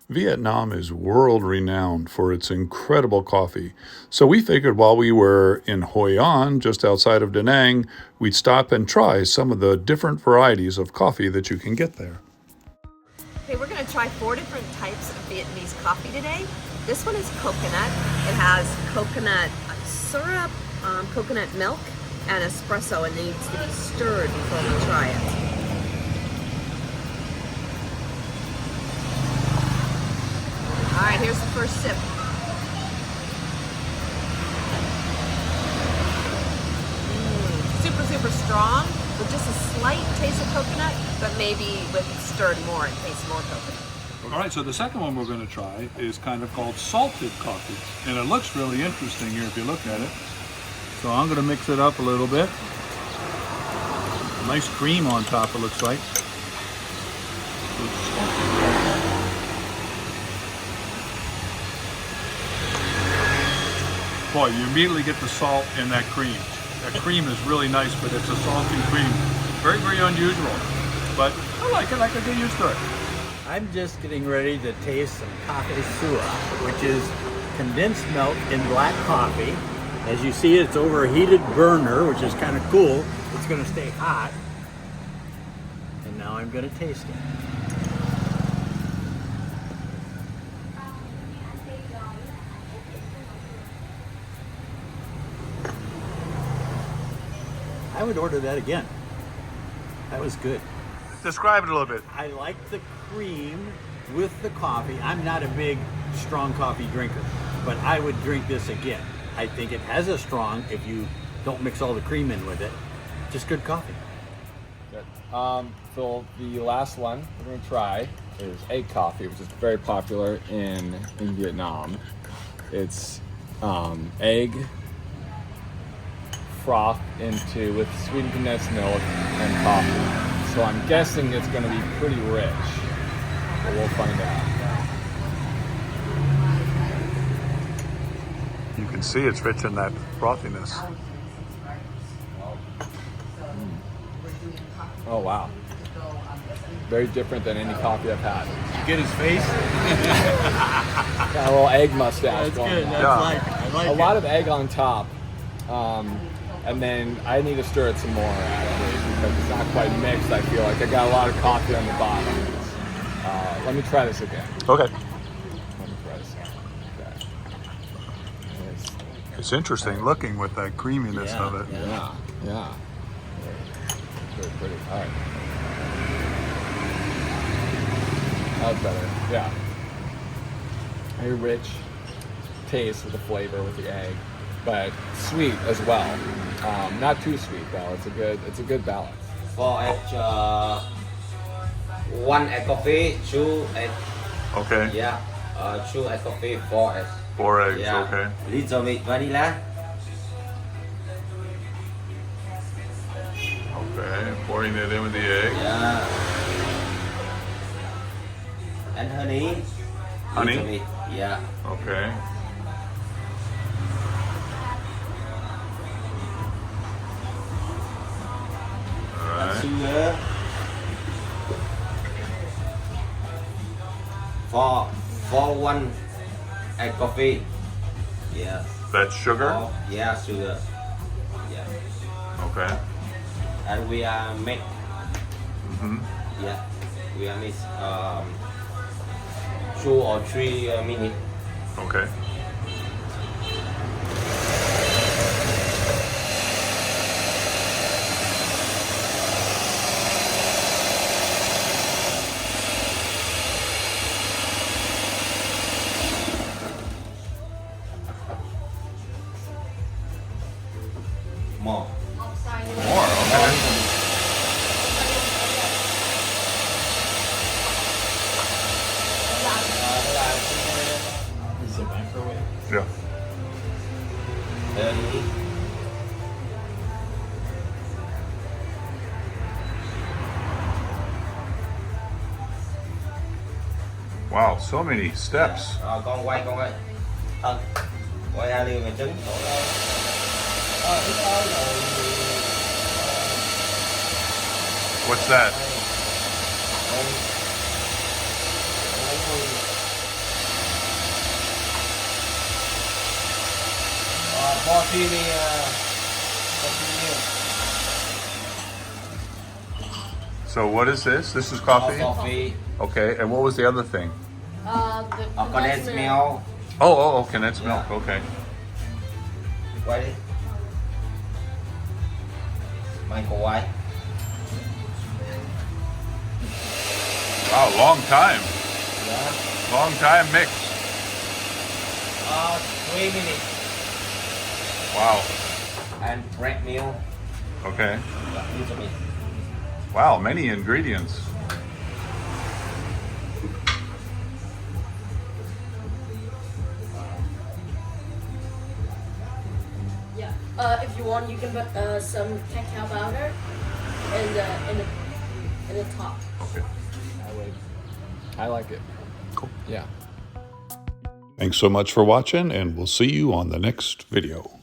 Vietnam is world renowned for its incredible coffee. So we figured while we were in Hoi An, just outside of Da Nang, we'd stop and try some of the different varieties of coffee that you can get there. Okay, we're going to try 4 different types of Vietnamese coffee today. This one is coconut. It has coconut syrup, coconut milk, and espresso, and needs to be stirred before we try it. All right, here's the first sip. Super strong, with just a slight taste of coconut, but maybe with stirred more, it tastes more coconut. All right, so the second one we're going to try is kind of called salted coffee. And it looks really interesting here if you look at it. So I'm going to mix it up a little bit. Nice cream on top, it looks like. Boy, you immediately get the salt in that cream. That cream is really nice, but it's a salty cream. Very, very unusual. But I like it. I can get used to it. I'm just getting ready to taste some coffee sura, which is condensed milk in black coffee. As you see, it's over a heated burner, which is kind of cool. It's going to stay hot. And now I'm going to taste it. I would order that again. That was good. Describe it a little bit. I like the cream with the coffee. I'm not a big strong coffee drinker, but I would drink this again. I think it has a strong if you don't mix all the cream in with it. Just good coffee. Good. So the last one we're going to try is egg coffee, which is very popular in Vietnam. It's egg froth into with sweetened condensed milk and coffee. So I'm guessing it's going to be pretty rich, but we'll find out. You can see it's rich in that frothiness. Oh wow, very different than any coffee I've had. Did you get his face? Got a little egg mustache That's going good. on. That's Yeah. I like A it. lot of egg on top, and then I need to stir it some more actually because it's not quite mixed. I feel like I got a lot of coffee on the bottom. Let me try this again. Okay. Let me try this again. Okay. It's interesting looking with that creaminess Yeah, of it. Yeah. Very pretty. All right. That's better. Yeah. Very rich taste with the flavor with the egg, but sweet as well. Not too sweet though. It's a good balance. For egg, 1 egg coffee, 2 egg, Okay. yeah, 2 egg coffee, 4 egg, 4 eggs, yeah, okay. little bit vanilla, Okay, pouring it in with the egg. yeah, and honey, Honey? little bit, yeah, Okay. All and right. sugar, for 1 egg coffee, yeah, That's sugar? yeah, sugar, yeah, Okay. and we are make, Mm-hmm. yeah, we are mix 2 or 3 minutes. Okay. More. More, okay. Is it microwave? Yeah. Early. Wow, so many steps. Con quay thân quay ra liều mì trứng đổ lên. Ít ớt rồi What's that? lấy coffee ni coffee So what is this? This is milk. coffee? Coffee. Okay, and what was the other thing? The Condensed milk. Oh, condensed milk. Okay. Quay đi. Microwave. Wow, long time. Yeah. Long time mix. 3 minutes. Wow. And bread milk. Okay. A little bit. Wow, many ingredients. Yeah. If you want, you can put some cacao powder in the top. Okay. I like it. Cool. Yeah. Thanks so much for watching, and we'll see you on the next video.